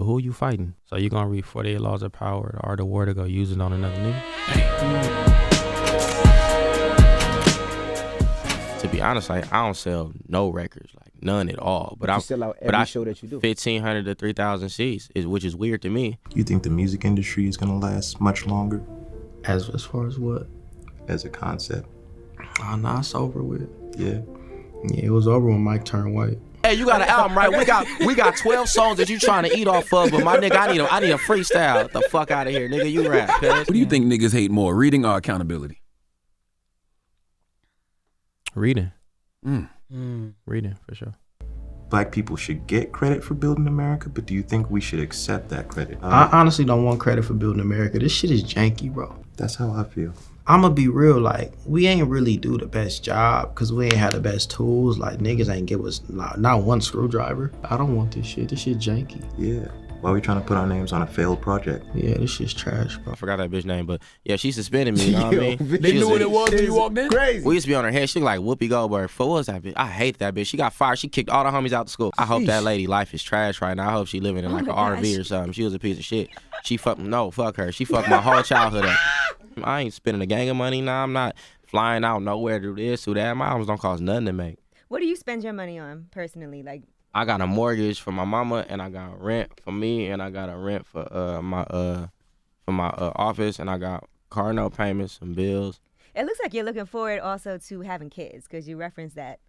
who you fighting? So you gonna read 48 Laws of Power, the Art of War to go use it on another nigga? To be honest, like, I don't sell no records, like none at all. But I sell out every show that you do. 1,500 to 3,000 seats, which is weird to me. You think the music industry is gonna last much longer? As far as what? As a concept. Oh, nah, it's over with. Yeah. Yeah, it was over when Mike turned white. Hey, you got an album, right? We got 12 songs that you trying to eat off of, but my nigga, I need a freestyle. Get the fuck out of here, nigga. You rap, cuz. What do you think niggas hate more, reading or accountability? Reading. Reading, for sure. Black people should get credit for building America, but do you think we should accept that credit? I honestly don't want credit for building America. This shit is janky, bro. That's how I feel. I'ma be real, like, we ain't really do the best job because we ain't had the best tools. Like, niggas ain't give us not one screwdriver. I don't want this shit. This shit janky. Yeah. Why are we trying to put our names on a failed project? Yeah, this shit's trash, bro. I forgot that bitch name, but yeah, she suspended me, you know what I mean? They knew what it was when you walked in? Crazy. We used to be on her head. She looked like Whoopi Goldberg. What was that bitch? I hate that bitch. She got fired. She kicked all the homies out the school. I hope that lady life is trash right now. I hope she living in like an RV or something. She was a piece of shit. Fuck her. She fucked my whole childhood up. I ain't spending a gang of money now. I'm not flying out nowhere to do this, do that. My albums don't cost nothing to make. What do you spend your money on personally? Like, I got a mortgage for my mama, and I got rent for me, and I got a rent for my office, and I got car note payments, some bills. It looks like you're looking forward also to having kids because you referenced that.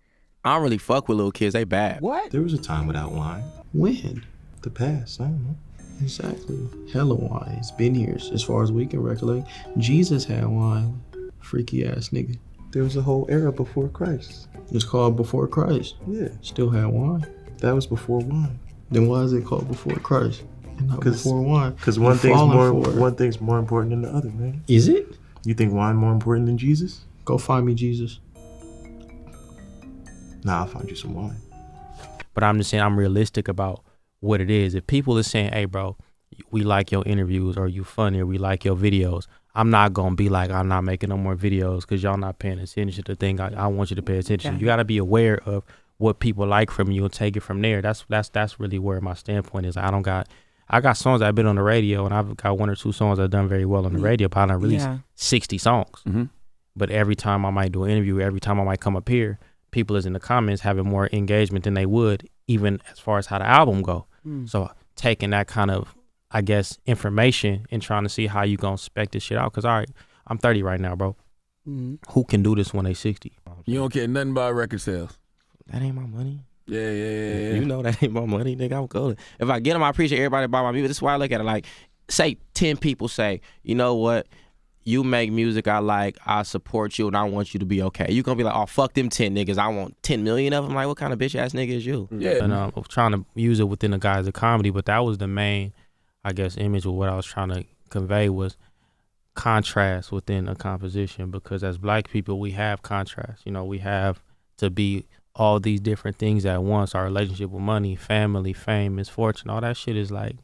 I don't really fuck with little kids. They bad. What? There was a time without wine. When? The past, I don't know. Exactly. Hella wine. It's been here as far as we can recollect. Jesus had wine. Freaky ass nigga. There was a whole era before Christ. It's called Before Christ. Yeah. Still had wine. That was before wine. Then why is it called Before Christ and not before wine? Because one thing's more important than the other, man. Is it? You think wine more important than Jesus? Go find me Jesus. Nah, I'll find you some wine. But I'm just saying I'm realistic about what it is. If people are saying, hey, bro, we like your interviews or you funny or we like your videos, I'm not going to be like, I'm not making no more videos because y'all not paying attention to the thing I want you to pay attention. Okay. You got to be aware of what people like from you and take it from there. That's really where my standpoint is. I got songs I've been on the radio, and I've got 1 or 2 songs I've done very well on the radio, but I done released 60 songs. Mm-hmm. But every time I might do an interview, every time I might come up here, people is in the comments having more engagement than they would even as far as how the album go. So taking that kind of, I guess, information and trying to see how you gonna spec this shit out. Cause all right, I'm 30 right now, bro. Who can do this when they 60? You don't care nothing about record sales. That ain't my money. Yeah. You know that ain't my money, nigga. I'm cool. If I get them, I appreciate everybody buy my music. This is why I look at it. Like, say 10 people say, you know what? You make music I like, I support you, and I want you to be okay. You gonna be like, oh, fuck them 10 niggas. I want 10 million of them. Like, what kind of bitch ass nigga is you? Yeah. And I'm trying to use it within the guise of comedy, but that was the main, I guess, image of what I was trying to convey was contrast within a composition. Because as black people, we have contrast. You know, we have to be all these different things at once. Our relationship with money, family, fame, misfortune, all that shit is like,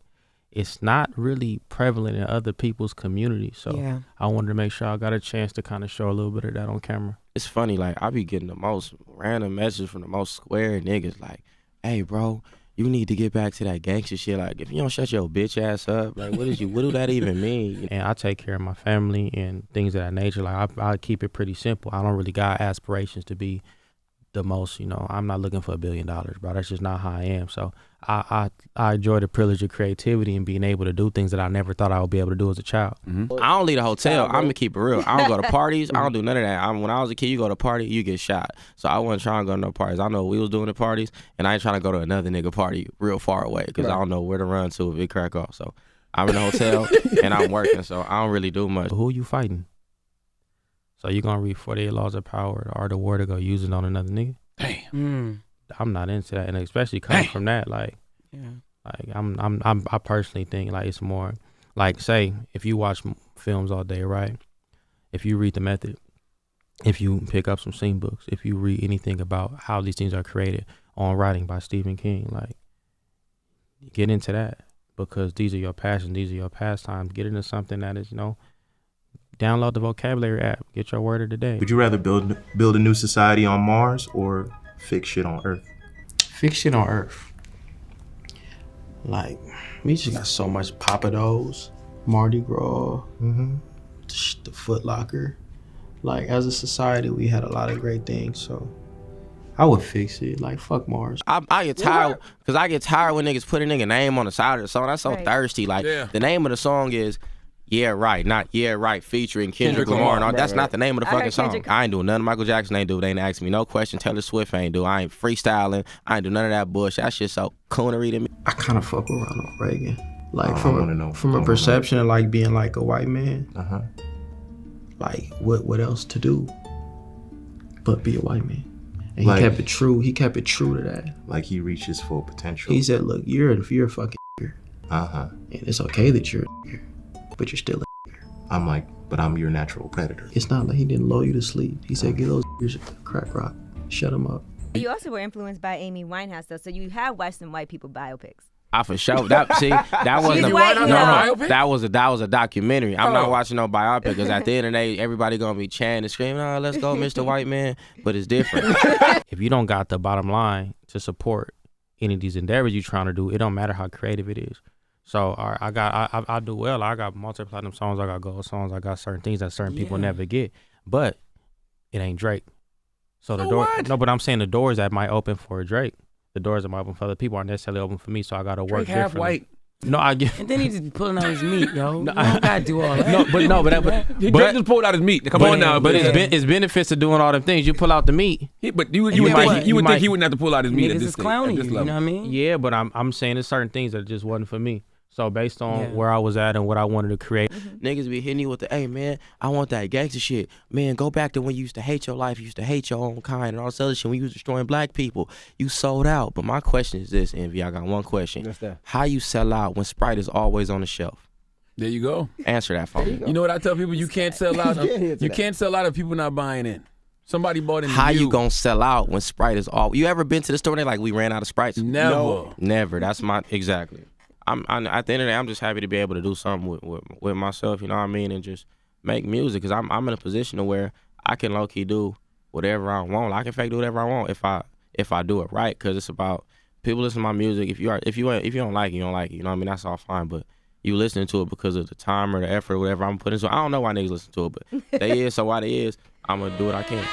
it's not really prevalent in other people's communities. So I wanted to make sure I got a chance to kind of show a little bit of that on camera. It's funny, like, I be getting the most random messages from the most square niggas like, hey, bro, you need to get back to that gangster shit. Like, if you don't shut your bitch ass up, like, what do that even mean? And I take care of my family and things of that nature. Like, I keep it pretty simple. I don't really got aspirations to be the most, you know, I'm not looking for $1 billion, bro. That's just not how I am. So I enjoy the privilege of creativity and being able to do things that I never thought I would be able to do as a child. Mm-hmm. I don't leave a hotel. I'm gonna keep it real. I don't go to parties. I don't do none of that. When I was a kid, you go to a party, you get shot. So I wasn't trying to go to no parties. I know we was doing the parties, and I ain't trying to go to another nigga party real far away because I don't know where to run to if it crack off. So I'm in a hotel and I'm working, so I don't really do much. Who you fighting? So you gonna read 48 Laws of Power, the Art of War to go use it on another nigga? Damn. I'm not into that, and especially coming from that, like, I personally think like it's more like, say, if you watch films all day, right? If you read The Method, if you pick up some scene books, if you read anything about how these things are created on writing by Stephen King, like, get into that because these are your passions, these are your pastimes. Get into something that is, you know. Download the vocabulary app. Get your word of the day. Would you rather build a new society on Mars or fix shit on Earth? Fix shit on Earth. Like, We just got so much Papados, Mardi Gras, the Foot Locker. Like, as a society, we had a lot of great things, so I would fix it. Like, fuck Mars. I get tired, because I get tired when niggas put a nigga name on the side of the song. That's so thirsty. Like, the name of the song is Yeah Right, not Yeah Right featuring Kendrick Lamar. No, that's not the name of the fucking song. I ain't doing nothing Michael Jackson ain't do. They ain't ask me no question. Taylor Swift ain't do. I ain't freestyling. I ain't do none of that bullshit. That shit so coonery to me. I kind of fuck with Ronald Reagan. Like, from a perception of, like, being, like, a white man. Like, what else to do but be a white man? And he kept it true. He kept it true to that. Like, he reached his full potential. He said, look, you're a fucking and it's okay that you're a but you're still a I'm like, but I'm your natural predator. It's not like he didn't lull you to sleep. He said, get those a crack rock. Shut them up. You also were influenced by Amy Winehouse, though, so you have watched some white people biopics. For sure. That wasn't that was a documentary. I'm not watching no biopic because at the end of the day, everybody gonna be chanting and screaming, "Oh, let's go, Mr. White Man." But it's different. If you don't got the bottom line to support any of these endeavors you're trying to do, it don't matter how creative it is. So I do well. I got multi-platinum songs. I got gold songs. I got certain things that certain people never get. But it ain't Drake. So the door. No, but I'm saying the doors that might open for Drake. The doors that might open for other people aren't necessarily open for me, so I gotta work Drake half differently. white. No, I get. And then he just pulling out his meat, yo. You don't gotta do all that. Drake just pulled out his meat. Come on now, but it's benefits to doing all them things. You pull out the meat. But you would think he wouldn't have to pull out his meat at this clowning level. you know what I mean? Yeah, but I'm saying there's certain things that just wasn't for me. So based on where I was at and what I wanted to create. Niggas be hitting you with the, hey man, I want that gangster shit. Man, go back to when you used to hate your life, you used to hate your own kind and all this other shit. When you was destroying black people, you sold out. But my question is this, Envy, I got one question. What's that? How you sell out when Sprite is always on the shelf? There you go. Answer that for me. You know what I tell people? You can't sell out. You can't sell out if people not buying in. Somebody bought in. How you gonna sell out when Sprite is all? You ever been to the store and they like, we ran out of Sprites? Never. No. Never. That's my, exactly. I'm at the end of the day, I'm just happy to be able to do something with myself, you know what I mean, and just make music, because I'm in a position to where I can low key do whatever I want. I can fake do whatever I want if I do it right, because it's about people listen to my music. If you don't like it, you don't like it. You know what I mean? That's all fine, but you listening to it because of the time or the effort or whatever I'm putting. So I don't know why niggas listen to it, but they is, so why they is, I'm gonna do what I can.